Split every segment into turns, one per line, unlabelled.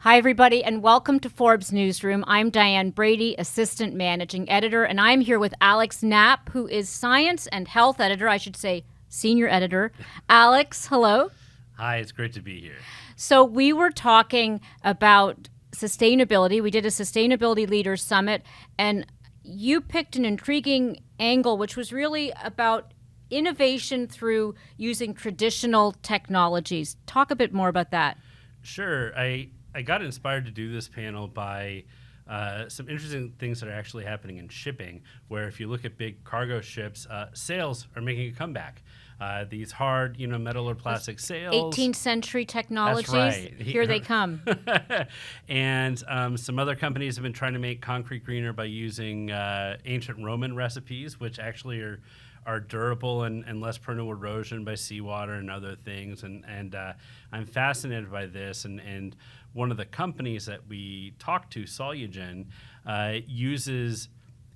Hi, everybody, and welcome to Forbes Newsroom. I'm Diane Brady, Assistant Managing Editor, and I'm here with Alex Knapp, who is Science and Health Editor, I should say Senior Editor. Alex, hello.
Hi, it's great to be here.
So we were talking about sustainability. We did a Sustainability Leaders Summit, and you picked an intriguing angle, which was really about innovation through using traditional technologies. Talk a bit more about that.
Sure. I got inspired to do this panel by some interesting things that are actually happening in shipping, where if you look at big cargo ships, sails are making a comeback. These hard, metal or plastic sails.
18th century technologies,
That's right.
Here they come.
And some other companies have been trying to make concrete greener by using ancient Roman recipes, which actually are durable and less prone to erosion by seawater and other things. And I'm fascinated by this. And one of the companies that we talked to, Solugen, uses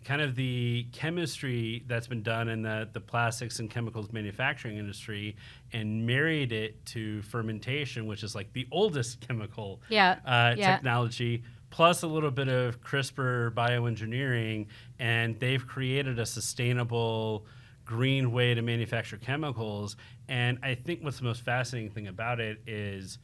kind of the chemistry that's been done in the plastics and chemicals manufacturing industry and married it to fermentation, which is like the oldest chemical technology, plus a little bit of CRISPR bioengineering, and they've created a sustainable green way to manufacture chemicals. And I think what's the most fascinating thing about it is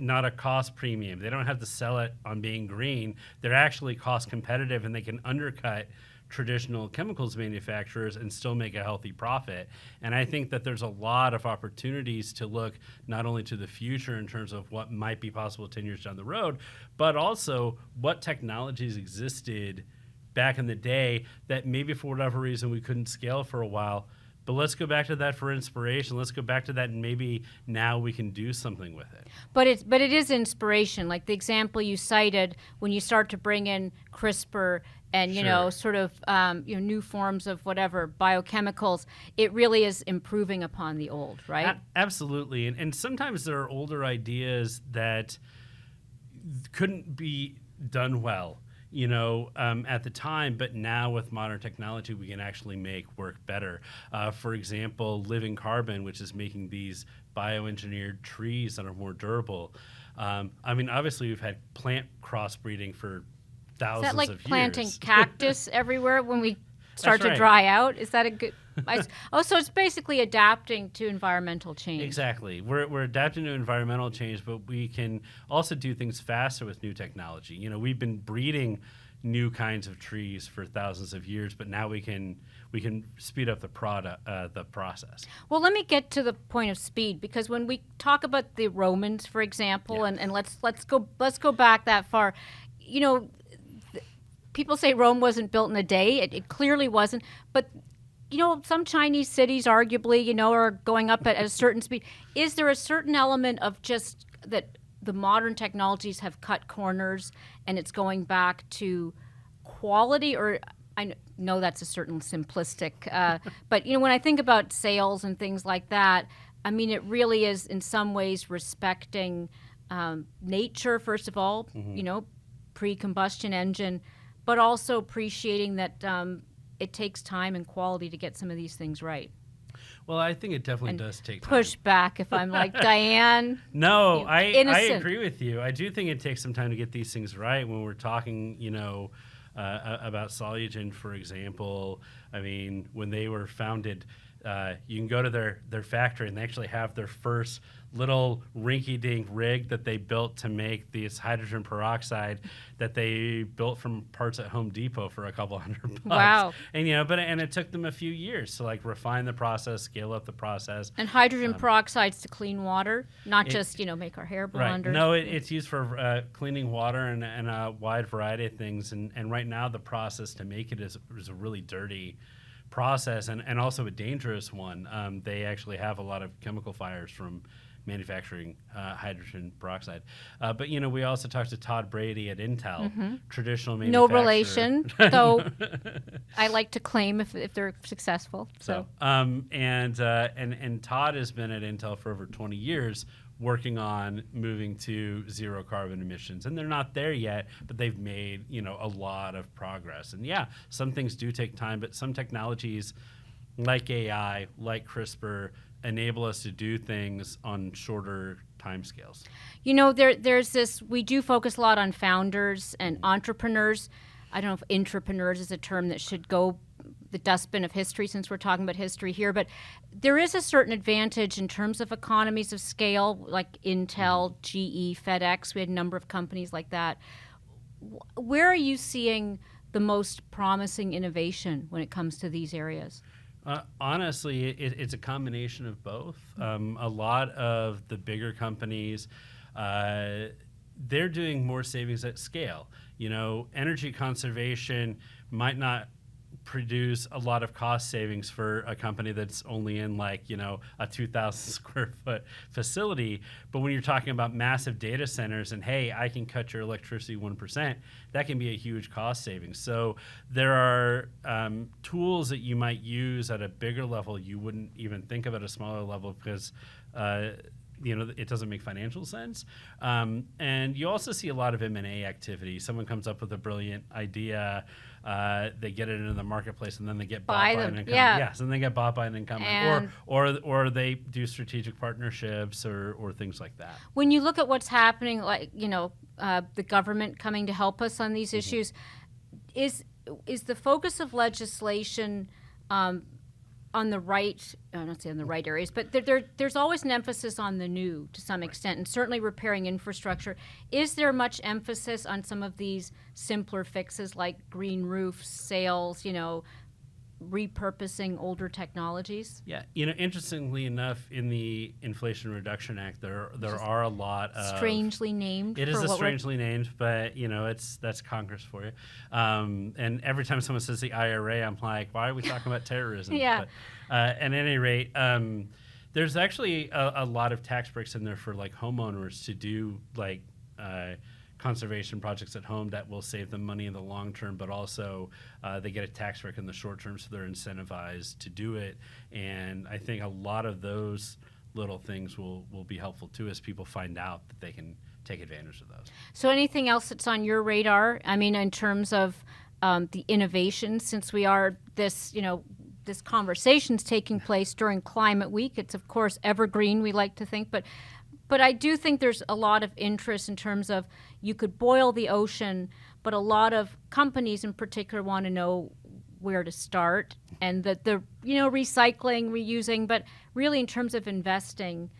not a cost premium. They don't have to sell it on being green. They're actually cost competitive, and they can undercut traditional chemicals manufacturers and still make a healthy profit. And I think that there's a lot of opportunities to look not only to the future in terms of what might be possible 10 years down the road, but also what technologies existed back in the day that maybe for whatever reason we couldn't scale for a while. But let's go back to that for inspiration. Let's go back to that, and maybe now we can do something with it.
But it is inspiration. Like the example you cited, when you start to bring in CRISPR and sort of new forms of whatever biochemicals, it really is improving upon the old, right?
Absolutely. And sometimes there are older ideas that couldn't be done well at the time, but now with modern technology, we can actually make work better. For example, living carbon, which is making these bioengineered trees that are more durable. Obviously, we've had plant crossbreeding for thousands of years.
Is that like planting cactus everywhere when we start to dry out? Is that a good... so it's basically adapting to environmental change.
Exactly. We're adapting to environmental change, but we can also do things faster with new technology. We've been breeding new kinds of trees for thousands of years, but now we can speed up the process.
Well, let me get to the point of speed, because when we talk about the Romans, for example, and let's go back that far. People say Rome wasn't built in a day. It clearly wasn't, but some Chinese cities arguably, are going up at a certain speed. Is there a certain element of just that the modern technologies have cut corners and it's going back to quality? Or I know that's a certain simplistic, but when I think about sales and things like that, it really is in some ways respecting nature, first of all, pre-combustion engine, but also appreciating that it takes time and quality to get some of these things right.
Well, I think it definitely does take time.
Push back if I'm like, Diane.
No, I agree with you. I do think it takes some time to get these things right. When we're talking, about Solugen, for example, when they were founded, you can go to their factory, and they actually have their first little rinky-dink rig that they built to make this hydrogen peroxide that they built from parts at Home Depot for a couple $100.
Wow.
And and it took them a few years to refine the process, scale up the process.
And hydrogen peroxide's to clean water, not just make our hair blonder.
Right. No, it's used for cleaning water and a wide variety of things. And right now the process to make it is a really dirty process and also a dangerous one. They actually have a lot of chemical fires from manufacturing hydrogen peroxide. But we also talked to Todd Brady at Intel, traditional manufacturer.
No relation, though I like to claim if they're successful. So
and Todd has been at Intel for over 20 years working on moving to zero carbon emissions. And they're not there yet, but they've made, a lot of progress. And some things do take time, but some technologies like AI, like CRISPR, enable us to do things on shorter timescales.
You know, there's this, we do focus a lot on founders and entrepreneurs. I don't know if intrapreneurs is a term that should go the dustbin of history since we're talking about history here, but there is a certain advantage in terms of economies of scale, like Intel, GE, FedEx. We had a number of companies like that. Where are you seeing the most promising innovation when it comes to these areas?
Honestly, it's a combination of both. A lot of the bigger companies, they're doing more savings at scale. You know, energy conservation might not produce a lot of cost savings for a company that's only in like, you know, a 2,000 square foot facility. But when you're talking about massive data centers and, hey, I can cut your electricity 1%, that can be a huge cost savings. So there are tools that you might use at a bigger level you wouldn't even think of at a smaller level because you know, it doesn't make financial sense. And you also see a lot of M&A activity. Someone comes up with a brilliant idea, they get it into the marketplace, and then they get bought by an incumbent.
Yeah.
Yes, and they get bought by an incumbent, or they do strategic partnerships or things like that.
When you look at what's happening, like, you know, the government coming to help us on these issues, is the focus of legislation on the right, I don't say on the right areas, but there's always an emphasis on the new to some extent, and certainly repairing infrastructure. Is there much emphasis on some of these simpler fixes like green roofs, sales, you know, repurposing older technologies?
Yeah, you know, interestingly enough, in the Inflation Reduction Act, there are a lot of
strangely named.
It is strangely named, but you know, that's Congress for you. And every time someone says the IRA, I'm like, why are we talking about terrorism?
Yeah.
But, at any rate, there's actually a lot of tax breaks in there for like homeowners to do like conservation projects at home that will save them money in the long term, but also they get a tax break in the short term, so they're incentivized to do it. And I think a lot of those little things will be helpful too as people find out that they can take advantage of those.
So anything else that's on your radar? I mean, in terms of the innovation, since we are this, you know, this conversation's taking place during Climate Week. It's of course evergreen, we like to think, but I do think there's a lot of interest in terms of you could boil the ocean, but a lot of companies in particular want to know where to start, and that the, you know, recycling, reusing, but really in terms of investing,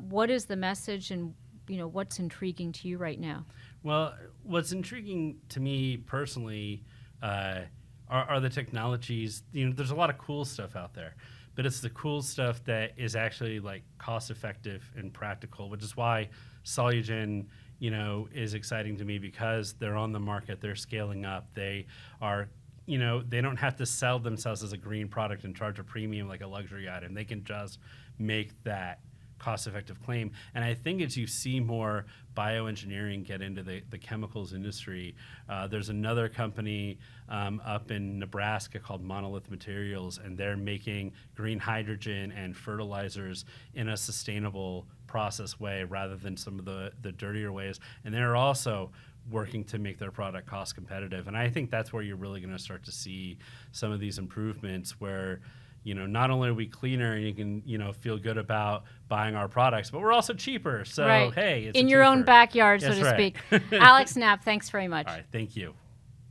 what is the message, and you know, what's intriguing to you right now?
Well, what's intriguing to me personally are the technologies. You know, there's a lot of cool stuff out there, but it's the cool stuff that is actually like cost effective and practical, which is why Solugen, you know, is exciting to me, because they're on the market, they're scaling up, they are, you know, they don't have to sell themselves as a green product and charge a premium like a luxury item. They can just make that cost-effective claim. And I think as you see more bioengineering get into the chemicals industry, there's another company up in Nebraska called Monolith Materials, and they're making green hydrogen and fertilizers in a sustainable process way rather than some of the dirtier ways. And they're also working to make their product cost competitive. And I think that's where you're really going to start to see some of these improvements where, you know, not only are we cleaner and you can, you know, feel good about buying our products, but we're also cheaper. So,
right.
Hey, it's
in your own backyard, so
That's
to
right.
speak. Alex Knapp, thanks very much.
All right, thank you.